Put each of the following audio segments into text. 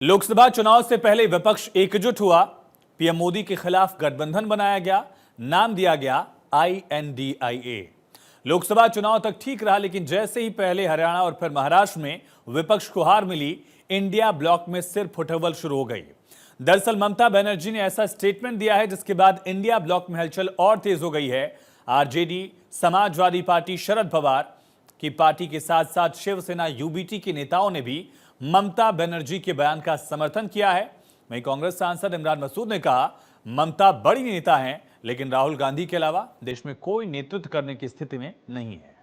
लोकसभा चुनाव से पहले विपक्ष एकजुट हुआ। पीएम मोदी के खिलाफ गठबंधन बनाया गया, नाम दिया गया INDIA। लोकसभा चुनाव तक ठीक रहा, लेकिन जैसे ही पहले हरियाणा और फिर महाराष्ट्र में विपक्ष को हार मिली, इंडिया ब्लॉक में सिर फुटवल शुरू हो गई। दरअसल ममता बनर्जी ने ऐसा स्टेटमेंट दिया है जिसके बाद इंडिया ब्लॉक में हलचल और तेज हो गई है। आरजेडी, समाजवादी पार्टी शरद पवार की पार्टी के साथ साथ शिवसेना UBT के नेताओं ने भी ममता बनर्जी के बयान का समर्थन किया है। वहीं कांग्रेस सांसद इमरान मसूद ने कहा, ममता बड़ी नेता हैं, लेकिन राहुल गांधी के अलावा देश में कोई नेतृत्व करने की स्थिति में नहीं है।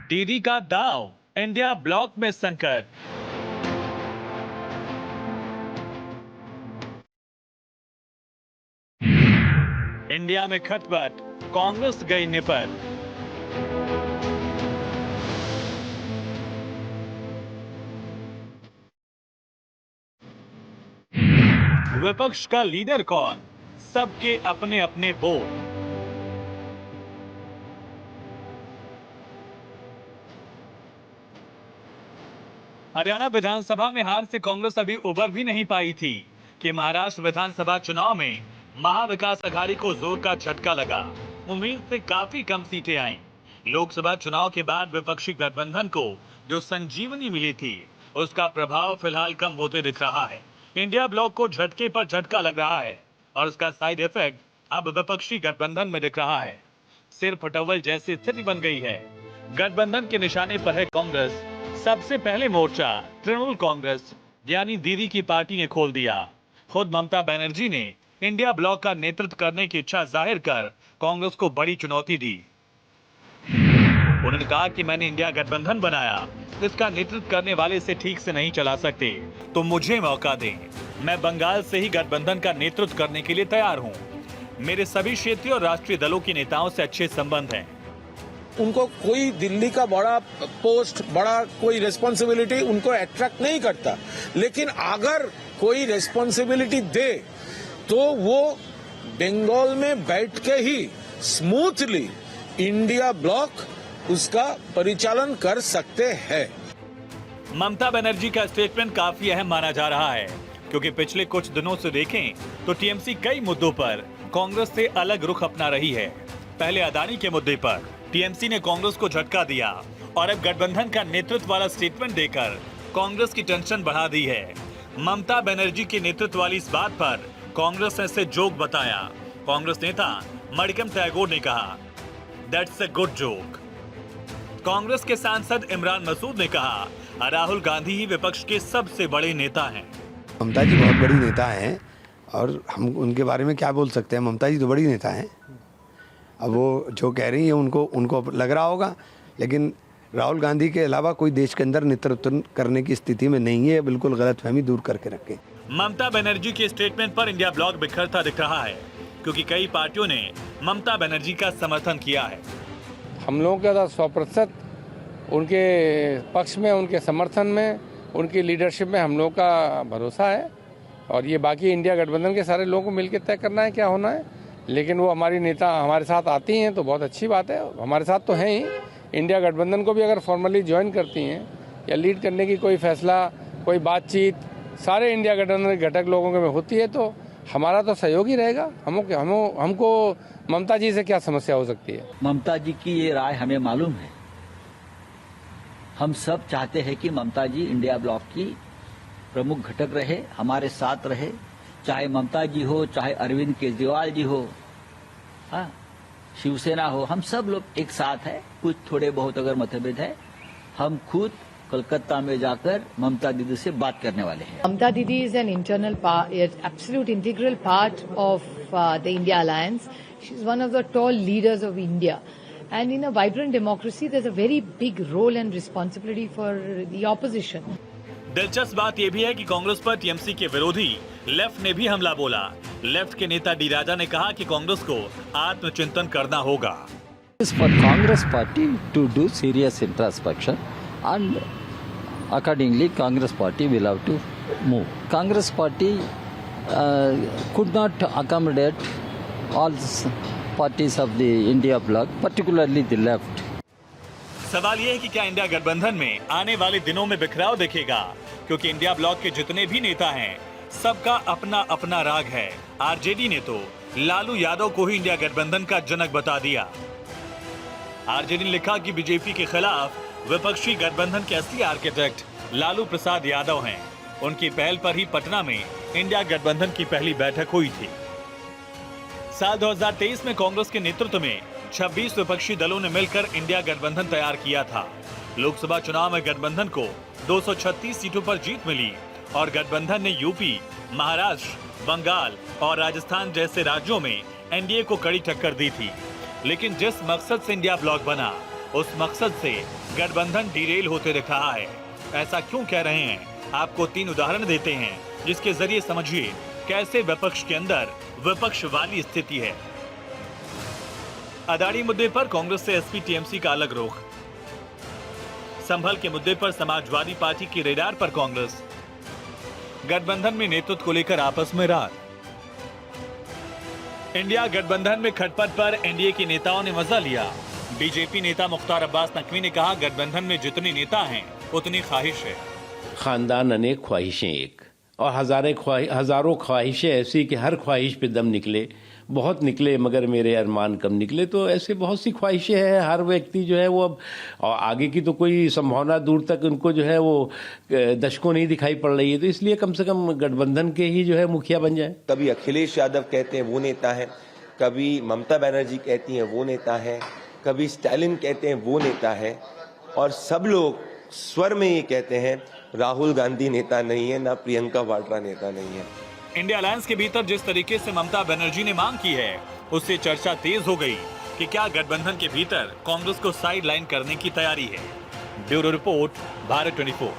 टीडी का दांव, इंडिया ब्लॉक में संकट। इंडिया में खटपट, कांग्रेस गई निपट। विपक्ष का लीडर कौन? सबके अपने अपने बोल। हरियाणा विधानसभा में हार से कांग्रेस अभी उबर भी नहीं पाई थी कि महाराष्ट्र विधानसभा चुनाव में महाविकास अघाड़ी को जोर का झटका लगा। उम्मीद से काफी कम सीटें आईं। लोकसभा चुनाव के बाद विपक्षी गठबंधन को जो संजीवनी मिली थी, उसका प्रभाव फिलहाल कम होते दिख रहा है। इंडिया ब्लॉक को झटके पर झटका लग रहा है और उसका साइड इफेक्ट अब विपक्षी गठबंधन में दिख रहा है। सिर फटवल जैसी स्थिति बन गई है। गठबंधन के निशाने पर है कांग्रेस। सबसे पहले मोर्चा तृणमूल कांग्रेस यानी दीदी की पार्टी ने खोल दिया। खुद ममता बनर्जी ने इंडिया ब्लॉक का नेतृत्व करने की इच्छा जाहिर कर कांग्रेस को बड़ी चुनौती दी। उन्होंने कहा कि मैंने इंडिया गठबंधन बनाया, इसका नेतृत्व करने वाले से ठीक से नहीं चला सकते, तो मुझे मौका दें। मैं बंगाल से ही गठबंधन का नेतृत्व करने के लिए तैयार हूं। मेरे सभी क्षेत्रीय और राष्ट्रीय दलों के नेताओं से अच्छे संबंध हैं। उनको कोई दिल्ली का बड़ा पोस्ट, बड़ा कोई रिस्पॉन्सिबिलिटी उनको अट्रैक्ट नहीं करता, लेकिन अगर कोई रिस्पॉन्सिबिलिटी दे तो वो बंगाल में बैठ के ही स्मूथली इंडिया ब्लॉक उसका परिचालन कर सकते हैं। ममता बनर्जी का स्टेटमेंट काफी अहम माना जा रहा है, क्योंकि पिछले कुछ दिनों से देखें तो टीएमसी कई मुद्दों पर कांग्रेस से अलग रुख अपना रही है। पहले अदानी के मुद्दे पर टीएमसी ने कांग्रेस को झटका दिया और अब गठबंधन का नेतृत्व वाला स्टेटमेंट देकर कांग्रेस की टेंशन बढ़ा दी है। ममता बनर्जी के नेतृत्व वाली इस बात पर कांग्रेस ने इसे जोक बताया। कांग्रेस नेता मणिकम टैगोर ने कहा, that's a good joke. Congress के सांसद इमरान मसूद ने कहा, राहुल गांधी ही विपक्ष के सबसे बड़े नेता हैं। ममता जी बहुत बड़ी नेता हैं और हम उनके बारे में क्या बोल सकते हैं। ममता जी तो बड़ी नेता हैं। अब वो जो कह रही है उनको लग रहा होगा, लेकिन राहुल गांधी के अलावा कोई देश के अंदर नेतृत्व करने की स्थिति में नहीं है। बिल्कुल गलतफहमी दूर करके रखें। ममता बनर्जी के स्टेटमेंट पर इंडिया ब्लॉक बिखरता दिख रहा है, क्योंकि कई पार्टियों ने ममता बनर्जी का समर्थन किया है। हम लोगों का 100% उनके पक्ष में, उनके समर्थन में, उनकी लीडरशिप में हम लोगों का भरोसा है। और ये बाकी इंडिया गठबंधन के सारे लोगों को मिलकर तय करना है क्या होना है। लेकिन वो हमारी नेता हमारे साथ आती हैं तो बहुत अच्छी बात है। हमारे साथ तो हैं ही। इंडिया गठबंधन को भी अगर फॉर्मली ज्वाइन करती हैं या लीड करने की कोई फैसला, कोई बातचीत सारे इंडिया गठबंधन के घटक लोगों के में होती है तो हमारा तो सहयोग ही रहेगा। हमको ममता जी से क्या समस्या हो सकती है। ममता जी की ये राय हमें मालूम है। हम सब चाहते हैं कि ममता जी इंडिया ब्लॉक की प्रमुख घटक रहे, हमारे साथ रहे। चाहे ममता जी हो, चाहे अरविंद केजरीवाल जी हो, हाँ, शिवसेना हो, हम सब लोग एक साथ है। कुछ थोड़े बहुत अगर मतभेद है, हम खुद कोलकाता में जाकर ममता दीदी से बात करने वाले हैं। ममता दीदी is an internal part, absolute integral part of the India Alliance. She's one of the tall leaders of India. And in a vibrant democracy, there's a very big role and responsibility for the opposition. दिलचस्प बात यह भी है कि कांग्रेस पर TMC के विरोधी left ने भी हमला बोला। लेफ्ट के नेता डी राजा ने कहा कि कांग्रेस को आत्मचिंतन करना होगा। For Congress party to do serious introspection and accordingly Congress party will have to move. Congress party could not accommodate all parties of the India bloc, particularly the left. सवाल यह है कि क्या इंडिया गठबंधन में आने वाले दिनों में बिखराव दिखेगा, क्योंकि इंडिया ब्लॉक के जितने भी नेता हैं सबका अपना अपना राग है। आरजेडी ने तो लालू यादव को ही इंडिया गठबंधन का जनक बता दिया। आरजेडी ने लिखा कि बीजेपी के खिलाफ विपक्षी गठबंधन के असली आर्किटेक्ट लालू प्रसाद यादव हैं। उनकी पहल पर ही पटना में इंडिया गठबंधन की पहली बैठक हुई थी। साल 2023 में कांग्रेस के नेतृत्व में 26 विपक्षी दलों ने मिलकर इंडिया गठबंधन तैयार किया था। लोकसभा चुनाव में गठबंधन को 236 सीटों पर जीत मिली और गठबंधन ने यूपी, महाराष्ट्र, बंगाल और राजस्थान जैसे राज्यों में एनडीए को कड़ी टक्कर दी थी। लेकिन जिस मकसद से इंडिया ब्लॉक बना, उस मकसद से गठबंधन डिरेल होते दिख रहा है। ऐसा क्यों कह रहे हैं? आपको 3 उदाहरण देते हैं जिसके जरिए समझिए कैसे विपक्ष के अंदर विपक्ष वाली स्थिति है। अदानी मुद्दे पर कांग्रेस से एसपी टीएमसी का अलग रुख। संभल के मुद्दे पर समाजवादी पार्टी की रेडार पर कांग्रेस। गठबंधन में नेतृत्व को लेकर आपस में रार। इंडिया गठबंधन में खटपट पर एनडीए के नेताओं ने मजा लिया। बीजेपी नेता मुख्तार अब्बास नकवी ने कहा, गठबंधन में जितने नेता हैं उतनी ख्वाहिश है। खानदान अनेक, ख्वाहिशें एक, और हजारों ख्वाहिशें ऐसी कि हर ख्वाहिश पे दम निकले। बहुत निकले मगर मेरे अरमान कम निकले। तो ऐसे बहुत सी ख्वाहिशें हैं। हर व्यक्ति जो है वो अब, और आगे की तो कोई संभावना दूर तक उनको जो है वो दशकों नहीं दिखाई पड़ रही है। तो इसलिए कम से कम गठबंधन के ही जो है मुखिया बन जाए। कभी अखिलेश यादव कहते हैं वो नेता है, कभी ममता बनर्जी कहती हैं वो नेता है, कभी स्टालिन कहते हैं वो नेता है, और सब लोग स्वर में ये कहते हैं राहुल गांधी नेता नहीं है, ना प्रियंका वाड्रा नेता नहीं है। इंडिया अलायंस के भीतर जिस तरीके से ममता बनर्जी ने मांग की है, उससे चर्चा तेज हो गई कि क्या गठबंधन के भीतर कांग्रेस को साइड लाइन करने की तैयारी है। Bureau report, Bharat 24।